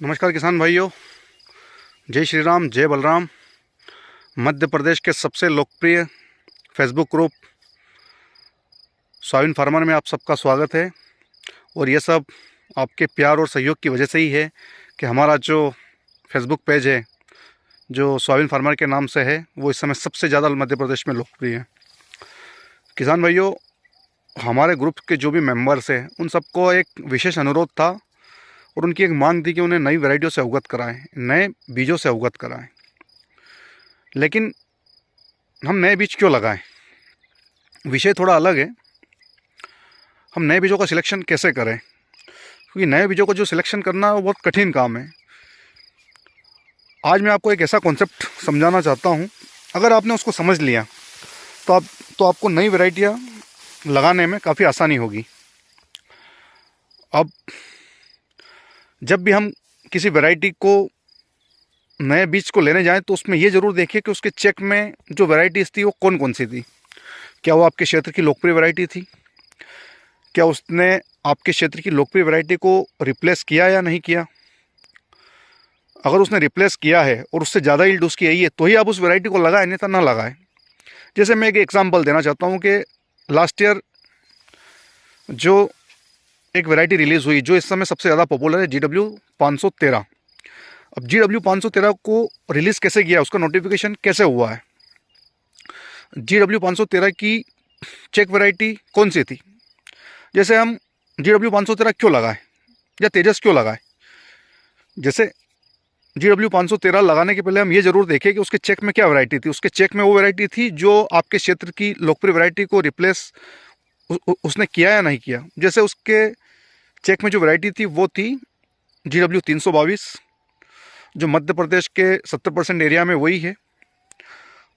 नमस्कार किसान भाइयों, जय श्री राम, जय बलराम। मध्य प्रदेश के सबसे लोकप्रिय फेसबुक ग्रुप सोयाबीन फार्मर में आप सबका स्वागत है। और ये सब आपके प्यार और सहयोग की वजह से ही है कि हमारा जो फेसबुक पेज है, जो सोयाबीन फार्मर के नाम से है, वो इस समय सबसे ज़्यादा मध्य प्रदेश में लोकप्रिय है। किसान भाइयों, हमारे ग्रुप के जो भी मेंबर्स हैं, उन सबको एक विशेष अनुरोध था और उनकी एक मांग थी कि उन्हें नई वैरायटियों से अवगत कराएं, नए बीजों से अवगत कराएं। लेकिन हम नए बीज क्यों लगाएं? विषय थोड़ा अलग है। हम नए बीजों का सिलेक्शन कैसे करें? क्योंकि नए बीजों को जो सिलेक्शन करना वो बहुत कठिन काम है। आज मैं आपको एक ऐसा कॉन्सेप्ट समझाना चाहता हूँ, अगर आपने उसको समझ लिया तो आपको नई वैरायटियाँ लगाने में काफ़ी आसानी होगी। अब जब भी हम किसी वैरायटी को, नए बीज को लेने जाएं, तो उसमें ये ज़रूर देखिए कि उसके चेक में जो वैरायटीज़ थी वो कौन कौन सी थी। क्या वो आपके क्षेत्र की लोकप्रिय वैरायटी थी? क्या उसने आपके क्षेत्र की लोकप्रिय वैरायटी को रिप्लेस किया या नहीं किया? अगर उसने रिप्लेस किया है और उससे ज़्यादा यील्ड उसकी आई है तो ही आप उस वैरायटी को लगाएं, नहीं तो ना लगाएं। जैसे मैं एक एग्जाम्पल देना चाहता हूँ कि लास्ट ईयर जो एक वैरायटी रिलीज़ हुई जो इस समय सबसे ज़्यादा पॉपुलर है, GW513। अब GW513 को रिलीज़ कैसे किया, उसका नोटिफिकेशन कैसे हुआ है? GW513 की चेक वैरायटी कौन सी थी? जैसे हम GW513 क्यों लगाएं या तेजस क्यों लगाएं? जैसे GW513 लगाने के पहले हम ये ज़रूर देखें कि उसके चेक में क्या वैरायटी थी। उसके चेक में वो वैरायटी थी जो आपके क्षेत्र की लोकप्रिय वैरायटी को रिप्लेस उसने किया या नहीं किया। जैसे उसके चेक में जो वैरायटी थी वो थी GW322, जो मध्य प्रदेश के 70% एरिया में वही है,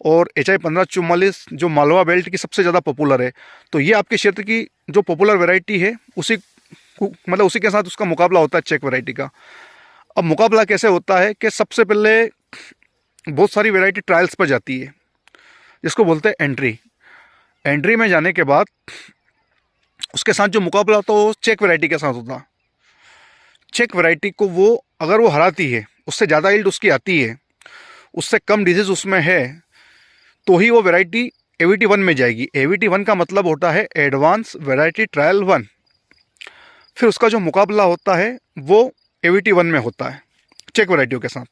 और HI1544 जो मालवा बेल्ट की सबसे ज़्यादा पॉपुलर है। तो ये आपके क्षेत्र की जो पॉपुलर वैरायटी है, उसी के साथ उसका मुकाबला होता है चेक वैरायटी का। अब मुकाबला कैसे होता है कि सबसे पहले बहुत सारी वैरायटी ट्रायल्स पर जाती है, जिसको बोलते हैं एंट्री। एंट्री में जाने के बाद उसके साथ जो मुकाबला होता है वो चेक वैरायटी के साथ होता। चेक वैरायटी को वो अगर वो हराती है, उससे ज़्यादा यील्ड उसकी आती है, उससे कम डिजीज़ उसमें है, तो ही वो वैरायटी AVT1 में जाएगी। AVT1 का मतलब होता है एडवांस वैरायटी ट्रायल 1। फिर उसका जो मुकाबला होता है वो AVT1 में होता है चेक वैरायटियों के साथ।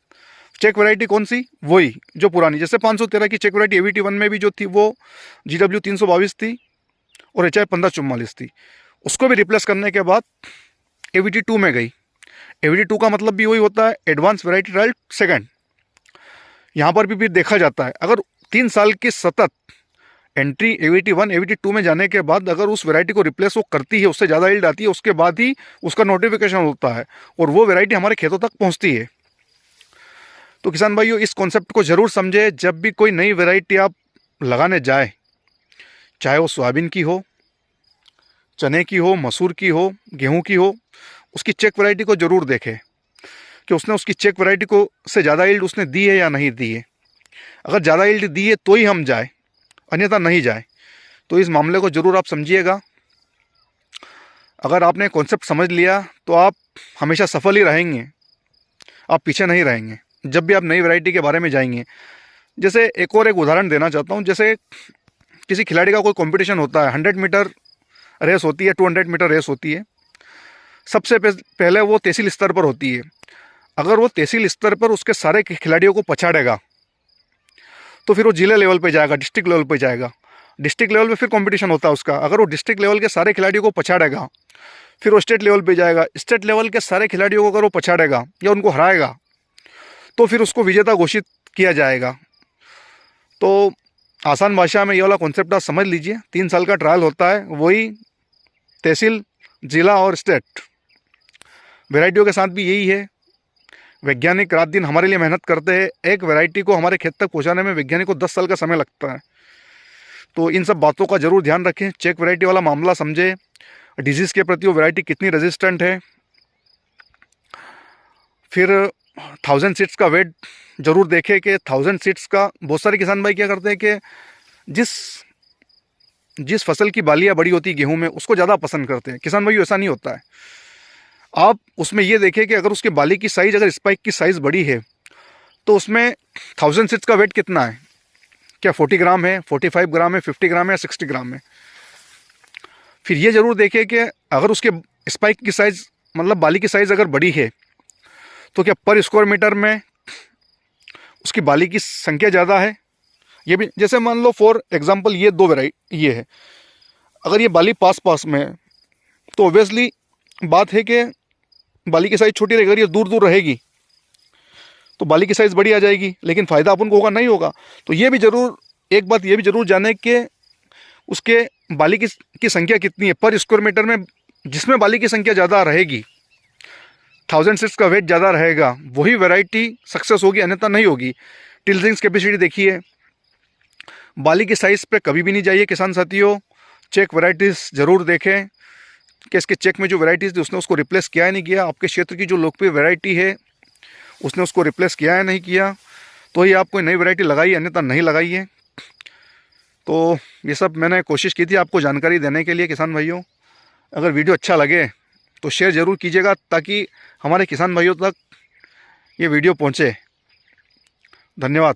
चेक वैरायटी कौन सी? वही जो पुरानी, जैसे 513 की चेक वैरायटी AVT1 में भी जो थी वो GW322 थी और HI1544 थी। उसको भी रिप्लेस करने के बाद AVT2 में गई। AVT2 का मतलब भी वही होता है, एडवांस वैरायटी ट्रायल सेकंड। यहाँ पर भी देखा जाता है, अगर 3 साल की सतत एंट्री AVT1 AVT2 में जाने के बाद अगर उस वैरायटी को रिप्लेस वो करती है, उससे ज़्यादा यील्ड आती है, उसके बाद ही उसका नोटिफिकेशन होता है और वो वैरायटी हमारे खेतों तक पहुँचती है। तो किसान भाइयों, इस कॉन्सेप्ट को ज़रूर समझे। जब भी कोई नई वैरायटी आप लगाने जाए, चाहे वो सोयाबीन की हो, चने की हो, मसूर की हो, गेहूँ की हो, उसकी चेक वैरायटी को ज़रूर देखें कि उसने उसकी चेक वैरायटी को से ज़्यादा यील्ड उसने दी है या नहीं दी है। अगर ज़्यादा यील्ड दी है तो ही हम जाए, अन्यथा नहीं जाए। तो इस मामले को ज़रूर आप समझिएगा। अगर आपने कॉन्सेप्ट समझ लिया तो आप हमेशा सफल ही रहेंगे, आप पीछे नहीं रहेंगे जब भी आप नई वैरायटी के बारे में जाएंगे। जैसे एक उदाहरण देना चाहता हूँ। जैसे किसी खिलाड़ी का कोई कंपटीशन होता है, 100 मीटर रेस होती है, 200 मीटर रेस होती है। सबसे पहले वो तहसील स्तर पर होती है। अगर वो तहसील स्तर पर उसके सारे खिलाड़ियों को पछाड़ेगा तो फिर वो जिले लेवल पे जाएगा, डिस्ट्रिक्ट लेवल पे जाएगा। डिस्ट्रिक्ट लेवल पे फिर कंपटीशन होता है उसका। अगर वो डिस्ट्रिक्ट लेवल के सारे खिलाड़ियों को पछाड़ेगा, फिर वो स्टेट लेवल पे जाएगा। स्टेट लेवल के सारे खिलाड़ियों को अगर वो पछाड़ेगा या उनको हराएगा तो फिर उसको विजेता घोषित किया जाएगा। तो आसान भाषा में ये वाला कॉन्सेप्ट आप समझ लीजिए। 3 साल का ट्रायल होता है, वही तहसील, जिला और स्टेट। वैरायटियों के साथ भी यही है। वैज्ञानिक रात दिन हमारे लिए मेहनत करते हैं। एक वैरायटी को हमारे खेत तक पहुंचाने में वैज्ञानिक को 10 साल का समय लगता है। तो इन सब बातों का ज़रूर ध्यान रखें। चेक वैरायटी वाला मामला समझे, डिजीज़ के प्रति वो वैरायटी कितनी रेजिस्टेंट है। फिर 1000 सीड्स का वेट ज़रूर देखें कि 1000 सीड्स का, बहुत सारे किसान भाई क्या करते हैं कि जिस फसल की बालियाँ बड़ी होती है गेहूँ में, उसको ज़्यादा पसंद करते हैं। किसान भाई ऐसा नहीं होता है। आप उसमें ये देखें कि अगर उसके बाली की साइज़, अगर स्पाइक की साइज़ बड़ी है तो उसमें 1000 सीड्स का वेट कितना है, क्या 40 ग्राम है, 45 ग्राम है, 50 ग्राम है या 60 ग्राम है। फिर ये ज़रूर देखें कि अगर उसके स्पाइक की साइज़, मतलब बाली की साइज़ अगर बड़ी है तो क्या पर स्क्वायर मीटर में उसकी बाली की संख्या ज़्यादा है। ये भी, जैसे मान लो फॉर एग्जांपल ये दो वेराइटी ये है, अगर ये बाली पास पास में है तो ऑब्वियसली बात है कि बाली की साइज़ छोटी रहेगी। अगर ये दूर दूर रहेगी तो बाली की साइज़ बड़ी आ जाएगी, लेकिन फ़ायदा अपन को होगा नहीं होगा। तो ये भी ज़रूर, एक बात ये भी ज़रूर जाने कि उसके बाली की संख्या कितनी है पर स्क्वायर मीटर में। जिसमें बाली की संख्या ज़्यादा रहेगी, 1000 सीड्स का वेट ज़्यादा रहेगा, वही वैरायटी सक्सेस होगी, अन्यथा नहीं होगी। टिल्डिंग्स कैपेसिटी देखिए, बाली की साइज़ पे कभी भी नहीं जाइए किसान साथियों। चेक वैरायटीज़ ज़रूर देखें कि इसके चेक में जो वैरायटीज़ थी उसने उसको रिप्लेस किया है नहीं किया। आपके क्षेत्र की जो लोकप्रिय वैरायटी है उसने उसको रिप्लेस किया है नहीं किया, तो ये आप कोई नई वैरायटी लगाइए, अन्यथा नहीं लगाइए। तो ये सब मैंने कोशिश की थी आपको जानकारी देने के लिए किसान भाइयों। अगर वीडियो अच्छा लगे तो शेयर ज़रूर कीजिएगा ताकि हमारे किसान भाइयों तक ये वीडियो पहुँचे। धन्यवाद।